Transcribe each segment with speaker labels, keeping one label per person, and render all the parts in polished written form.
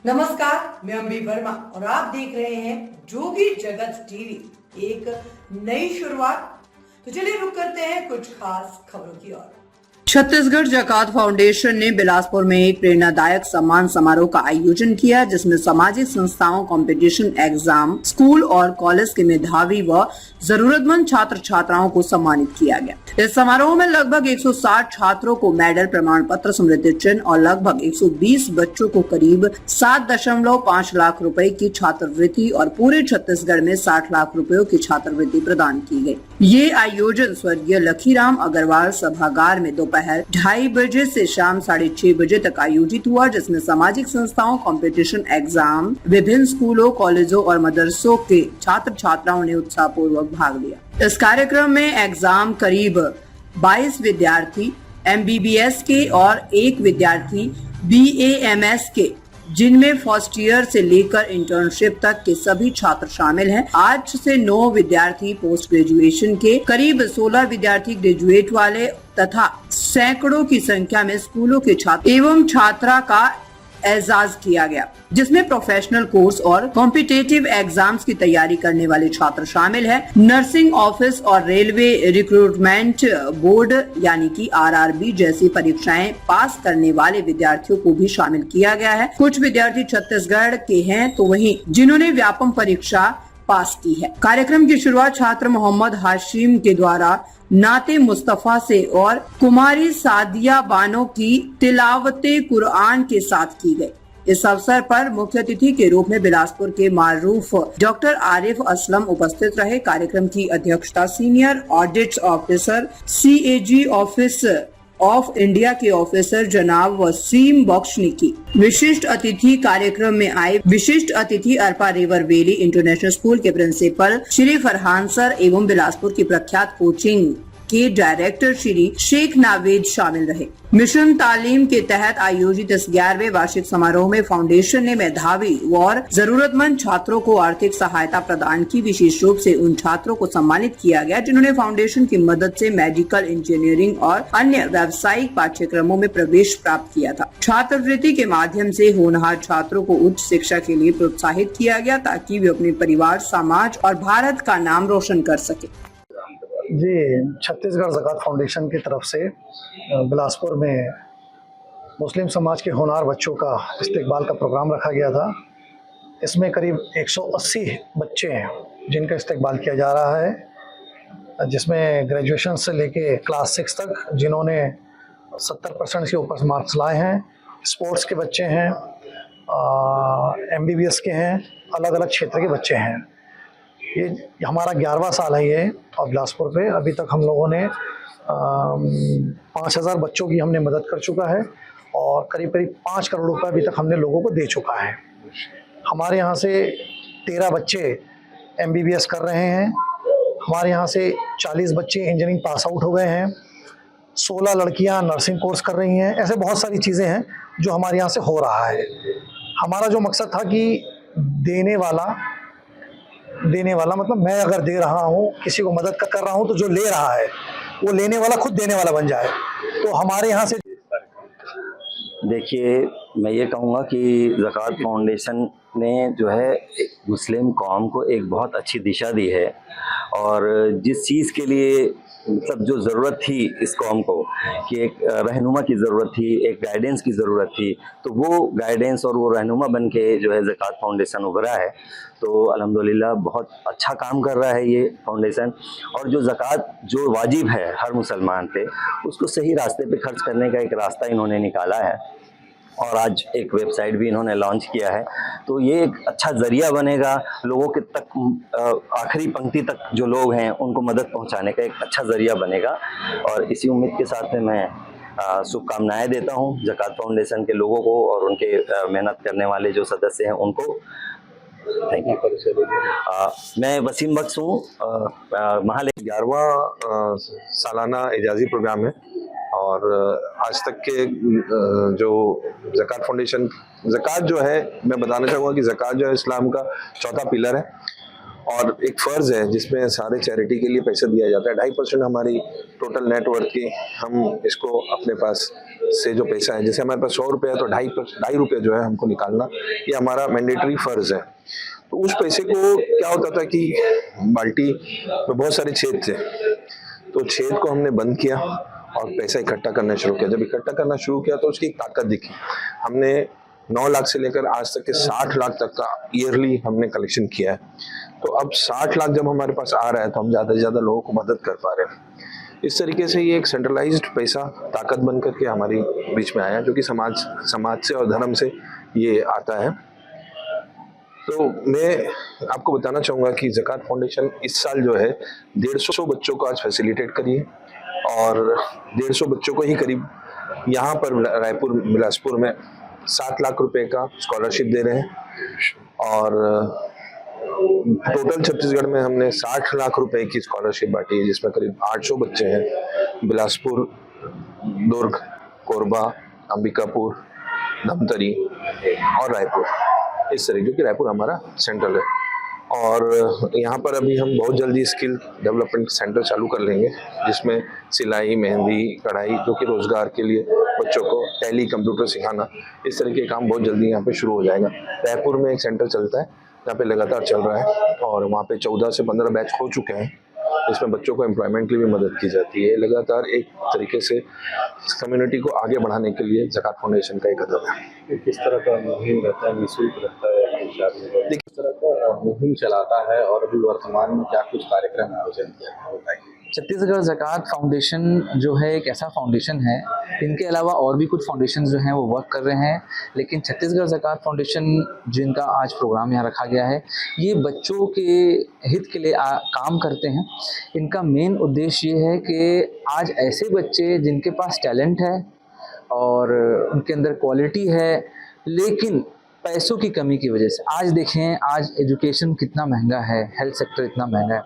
Speaker 1: नमस्कार, मैं अम्बी वर्मा और आप देख रहे हैं जोगी जगत टीवी। एक नई शुरुआत। तो चलिए रुक करते हैं कुछ खास खबरों की ओर। छत्तीसगढ़ जकात फाउंडेशन ने बिलासपुर में एक प्रेरणादायक सम्मान समारोह का आयोजन किया, जिसमें सामाजिक संस्थाओं, कंपटीशन एग्जाम, स्कूल और कॉलेज के मेधावी व जरूरतमंद छात्र छात्राओं को सम्मानित किया गया। इस समारोह में लगभग 160 छात्रों को मेडल, प्रमाण पत्र, स्मृति चिन्ह और लगभग 120 बच्चों को करीब 7.5 लाख रुपए की छात्रवृत्ति और पूरे छत्तीसगढ़ में 60 लाख रुपयों की छात्रवृत्ति प्रदान की गई। ये आयोजन स्वर्गीय लखीराम अग्रवाल सभागार में दोपहर 2:30 बजे से शाम 6:30 बजे तक आयोजित हुआ, जिसमें सामाजिक संस्थाओं, कंपटीशन एग्जाम, विभिन्न स्कूलों, कॉलेजों और मदरसों के छात्र छात्राओं ने उत्साहपूर्वक भाग लिया। इस कार्यक्रम में एग्जाम करीब 22 विद्यार्थी MBBS के और 1 विद्यार्थी BAMS के, जिनमें फर्स्ट ईयर से लेकर इंटर्नशिप तक के सभी छात्र शामिल हैं। 8 से 9 विद्यार्थी पोस्ट ग्रेजुएशन के, करीब 16 विद्यार्थी ग्रेजुएट वाले तथा सैकड़ों की संख्या में स्कूलों के छात्र एवं छात्रा का एजाज किया गया, जिसमें प्रोफेशनल कोर्स और कॉम्पिटिटिव एग्जाम्स की तैयारी करने वाले छात्र शामिल हैं। नर्सिंग ऑफिस और रेलवे रिक्रूटमेंट बोर्ड यानी कि RRB जैसी परीक्षाएं पास करने वाले विद्यार्थियों को भी शामिल किया गया है। कुछ विद्यार्थी छत्तीसगढ़ के हैं तो वहीं जिन्होंने व्यापम परीक्षा पास की है। कार्यक्रम की शुरुआत छात्र मोहम्मद हाशिम के द्वारा नाते मुस्तफा से और कुमारी सादिया बानो की तिलावते कुरान के साथ की गई। इस अवसर पर मुख्य अतिथि के रूप में बिलासपुर के मारूफ डॉक्टर आरिफ असलम उपस्थित रहे। कार्यक्रम की अध्यक्षता senior audit officer CAG office of India के ऑफिसर जनाब वसीम बख्श ने की। विशिष्ट अतिथि कार्यक्रम में आए विशिष्ट अतिथि Arpa river valley international school के प्रिंसिपल श्री फरहान सर एवं बिलासपुर की प्रख्यात कोचिंग के डायरेक्टर श्री शेख नावेद शामिल रहे। मिशन तालीम के तहत आयोजित इस 11वें वार्षिक समारोह में फाउंडेशन ने मेधावी और जरूरतमंद छात्रों को आर्थिक सहायता प्रदान की। विशेष रूप से उन छात्रों को सम्मानित किया गया जिन्होंने फाउंडेशन की मदद से मेडिकल, इंजीनियरिंग और अन्य व्यावसायिक पाठ्यक्रमों में प्रवेश प्राप्त किया था। छात्रवृत्ति के माध्यम से होनहार छात्रों को उच्च शिक्षा के लिए प्रोत्साहित किया गया ताकि वे अपने परिवार, समाज और भारत का नाम रोशन कर सके।
Speaker 2: जी, छत्तीसगढ़ ज़कात फाउंडेशन की तरफ से बिलासपुर में मुस्लिम समाज के होनहार बच्चों का इस्तकबाल का प्रोग्राम रखा गया था। इसमें करीब 180 बच्चे हैं जिनका इस्तकबाल किया जा रहा है, जिसमें ग्रेजुएशन से लेके क्लास 6 तक जिन्होंने 70% से ऊपर मार्क्स लाए हैं। स्पोर्ट्स के बच्चे हैं, MBBS के हैं, अलग अलग क्षेत्र के बच्चे हैं। ये हमारा 11वां साल है ये, और बिलासपुर पे अभी तक हम लोगों ने 5000 बच्चों की हमने मदद कर चुका है और करीब 5 करोड़ रुपए अभी तक हमने लोगों को दे चुका है। हमारे यहाँ से 13 बच्चे MBBS कर रहे हैं। हमारे यहाँ से 40 बच्चे इंजीनियरिंग पास आउट हो गए हैं। 16 लड़कियाँ नर्सिंग कोर्स कर रही हैं। ऐसे बहुत सारी चीज़ें हैं जो हमारे यहाँ से हो रहा है। हमारा जो मकसद था कि देने वाला मतलब मैं अगर दे रहा हूँ, किसी को मदद कर रहा हूँ, तो जो ले रहा है वो लेने वाला खुद देने वाला बन जाए। तो हमारे यहाँ से
Speaker 3: देखिए, मैं ये कहूँगा कि ज़कात फाउंडेशन ने जो है मुस्लिम कौम को एक बहुत अच्छी दिशा दी है और जिस चीज़ के लिए मतलब जो ज़रूरत थी इस कौम को कि एक रहनुमा की ज़रूरत थी, एक गाइडेंस की ज़रूरत थी, तो वो गाइडेंस और वो रहनुमा बन के जो है ज़कात फाउंडेशन उभरा है। तो अल्हम्दुलिल्लाह बहुत अच्छा काम कर रहा है ये फाउंडेशन। और जो ज़कात जो वाजिब है हर मुसलमान पे, उसको सही रास्ते पे खर्च करने का एक रास्ता इन्होंने निकाला है और आज एक वेबसाइट भी इन्होंने लॉन्च किया है। तो ये एक अच्छा ज़रिया बनेगा लोगों के तक, आखिरी पंक्ति तक जो लोग हैं उनको मदद पहुंचाने का एक अच्छा ज़रिया बनेगा। और इसी उम्मीद के साथ में मैं शुभकामनाएं देता हूं ज़कात फाउंडेशन के लोगों को और उनके मेहनत करने वाले जो सदस्य हैं उनको। Thank you. मैं वसीम बख्श हूँ। महाल
Speaker 4: 11वां सालाना एजाजी प्रोग्राम है और आज तक के जो ज़कात फाउंडेशन, ज़कात जो है मैं बताना चाहूँगा कि ज़कात जो है इस्लाम का चौथा पिलर है और एक फ़र्ज़ है जिसमें सारे चैरिटी के लिए पैसा दिया जाता है। 2.5% हमारी टोटल नेटवर्थ की हम इसको अपने पास से जो पैसा है, जैसे हमारे पास 100 रुपये है तो 2.5 रुपये जो है हमको निकालना, ये हमारा मैंडेटरी फर्ज है। तो उस पैसे को क्या होता था कि बाल्टी में बहुत सारे छेद थे, तो छेद को हमने बंद किया और पैसा इकट्ठा करना शुरू किया। जब इकट्ठा करना शुरू किया तो उसकी एक ताकत दिखी। हमने 9 लाख से लेकर आज तक के 60 लाख तक का ईयरली हमने कलेक्शन किया है। तो अब 60 लाख जब हमारे पास आ रहा है तो हम ज़्यादा से ज़्यादा लोगों को मदद कर पा रहे हैं। इस तरीके से ये एक सेंट्रलाइज्ड पैसा ताकत बन करके हमारी बीच में आया, जो कि समाज से और धर्म से ये आता है। तो मैं आपको बताना चाहूँगा कि ज़कात फाउंडेशन इस साल जो है 150 बच्चों को आज फैसिलिटेट करी है, और 150 बच्चों को ही करीब यहाँ पर रायपुर बिलासपुर में 7 लाख रुपए का स्कॉलरशिप दे रहे हैं। और टोटल छत्तीसगढ़ में हमने 60 लाख रुपए की स्कॉलरशिप बांटी है, जिसमें करीब 800 बच्चे हैं बिलासपुर, दुर्ग, कोरबा, अंबिकापुर, धमतरी और रायपुर, इस तरीके की रायपुर हमारा सेंटर है। और यहाँ पर अभी हम बहुत जल्दी स्किल डेवलपमेंट सेंटर चालू कर लेंगे, जिसमें सिलाई, मेहंदी, कढ़ाई, जो कि रोजगार के लिए बच्चों को टैली, कंप्यूटर सिखाना, इस तरह के काम बहुत जल्दी यहाँ पे शुरू हो जाएगा। रायपुर में एक सेंटर चलता है यहाँ पे लगातार चल रहा है, और वहाँ पे 14 से 15 बैच हो चुके हैं, इसमें बच्चों को एम्प्लॉयमेंट की भी मदद की जाती है। लगातार एक तरीके से कम्युनिटी को आगे बढ़ाने के लिए ज़कात फाउंडेशन का एक कदम है।
Speaker 5: किस तरह का मुहिम रहता है, निःशुल्क रहता है, देखिए किस तरह का मुहिम चलाता है, और अभी वर्तमान में क्या कुछ कार्यक्रम आयोजन किया है, बताइए।
Speaker 6: छत्तीसगढ़ ज़कात फाउंडेशन जो है एक ऐसा फाउंडेशन है, इनके अलावा और भी कुछ फाउंडेशन जो हैं वो वर्क कर रहे हैं, लेकिन छत्तीसगढ़ ज़कात फाउंडेशन जिनका आज प्रोग्राम यहाँ रखा गया है, ये बच्चों के हित के लिए काम करते हैं। इनका मेन उद्देश्य ये है कि आज ऐसे बच्चे जिनके पास टैलेंट है और उनके अंदर क्वालिटी है, लेकिन पैसों की कमी की वजह से, आज देखें आज एजुकेशन कितना महंगा है, हेल्थ सेक्टर इतना महंगा है,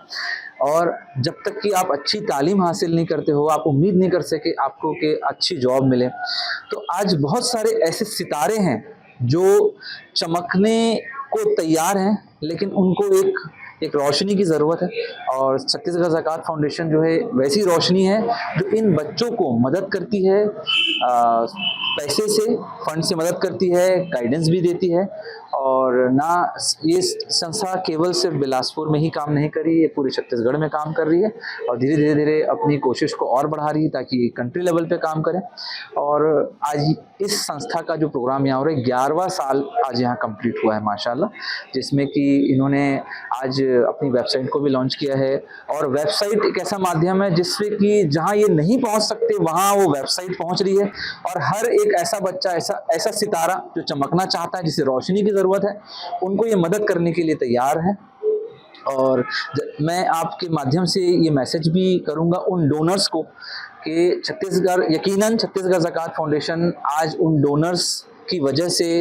Speaker 6: और जब तक कि आप अच्छी तालीम हासिल नहीं करते हो, आप उम्मीद नहीं कर सके आपको कि अच्छी जॉब मिले। तो आज बहुत सारे ऐसे सितारे हैं जो चमकने को तैयार हैं, लेकिन उनको एक रोशनी की ज़रूरत है, और छत्तीसगढ़ ज़कात फाउंडेशन जो है वैसी रोशनी है जो इन बच्चों को मदद करती है, पैसे से, फंड से मदद करती है, गाइडेंस भी देती है। और ना ये संस्था केवल सिर्फ बिलासपुर में ही काम नहीं कर रही है, पूरे छत्तीसगढ़ में काम कर रही है, और धीरे धीरे अपनी कोशिश को और बढ़ा रही है ताकि कंट्री लेवल पे काम करें। और आज इस संस्था का जो प्रोग्राम यहाँ हो रहा है, 11वां साल आज यहाँ कंप्लीट हुआ है माशाल्लाह, जिसमें कि इन्होंने आज अपनी वेबसाइट को भी लॉन्च किया है। और वेबसाइट एक ऐसा माध्यम है जिससे कि जहाँ ये नहीं पहुँच सकते वहाँ वो वेबसाइट पहुँच रही है, और हर एक ऐसा बच्चा, ऐसा सितारा जो चमकना चाहता है, जिसे रोशनी की ज़रूरत है, उनको ये मदद करने के लिए तैयार है। और मैं आपके माध्यम से ये मैसेज भी करूँगा उन डोनर्स को कि यकीनन छत्तीसगढ़ ज़कात फाउंडेशन आज उन डोनर्स की वजह से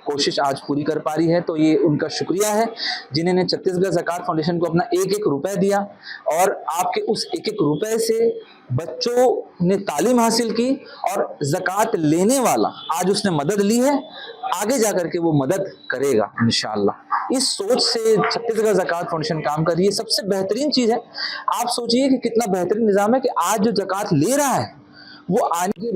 Speaker 6: कोशिश आज पूरी कर पा रही है। तो ये उनका शुक्रिया है जिन्होंने छत्तीसगढ़ ज़कात फाउंडेशन को अपना एक रुपए दिया, और आपके उस एक रुपए से बच्चों ने तालीम हासिल की, और ज़कात लेने वाला आज उसने मदद ली है, आगे जाकर के वो मदद करेगा इंशाअल्लाह। इस सोच से छत्तीसगढ़ ज़कात फाउंडेशन काम कर रही है। सबसे बेहतरीन चीज़ है, आप सोचिए कि कितना बेहतरीन निज़ाम है कि आज जो ज़कात ले रहा है वो आने की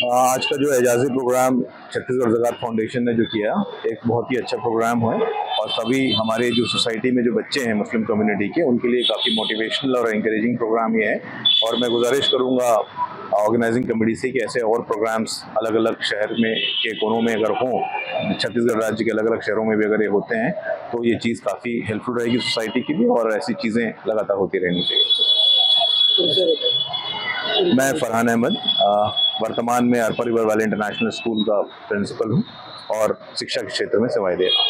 Speaker 5: आज का जो एजाजी प्रोग्राम छत्तीसगढ़ ज़कात फाउंडेशन ने जो किया, एक बहुत ही अच्छा प्रोग्राम है, और सभी हमारे जो सोसाइटी में जो बच्चे हैं मुस्लिम कम्युनिटी के, उनके लिए काफ़ी मोटिवेशनल और इंकरेजिंग प्रोग्राम ये है। और मैं गुजारिश करूँगा ऑर्गेनाइजिंग कमेटी से कि ऐसे और प्रोग्राम्स अलग अलग शहर में के कोनों में अगर हों, छत्तीसगढ़ राज्य के अलग अलग शहरों में भी अगर ये होते हैं, तो ये चीज़ काफ़ी हेल्पफुल रहेगी सोसाइटी की भी, और ऐसी चीज़ें लगातार होती रहनी चाहिए। मैं फरहान अहमद वर्तमान में Arpa river valley international school का प्रिंसिपल हूँ, और शिक्षा के क्षेत्र में सेवाएं दे रहा हूँ।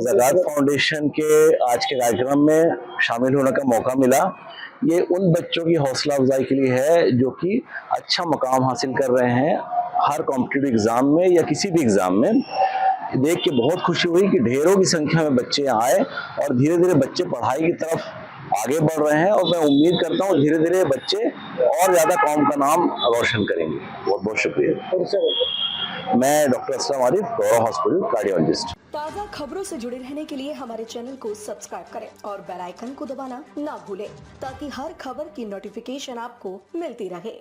Speaker 3: ज़कात फाउंडेशन के आज के कार्यक्रम में शामिल होने का मौका मिला। ये उन बच्चों की हौसला अफजाई के लिए है जो कि अच्छा मकाम हासिल कर रहे हैं हर कॉम्पिटिटिव एग्ज़ाम में या किसी भी एग्ज़ाम में। देख के बहुत खुशी हुई कि ढेरों की संख्या में बच्चे आए, और धीरे धीरे बच्चे पढ़ाई की तरफ आगे बढ़ रहे हैं, और मैं उम्मीद करता हूँ धीरे धीरे बच्चे और ज़्यादा कौम का नाम रोशन करेंगे। बहुत बहुत शुक्रिया। मैं डॉक्टर असलम आरिफ, गौरव हॉस्पिटल कार्डियोलॉजिस्ट।
Speaker 7: ताज़ा खबरों से जुड़े रहने के लिए हमारे चैनल को सब्सक्राइब करें और बेल आइकन को दबाना ना भूलें, ताकि हर खबर की नोटिफिकेशन आपको मिलती रहे।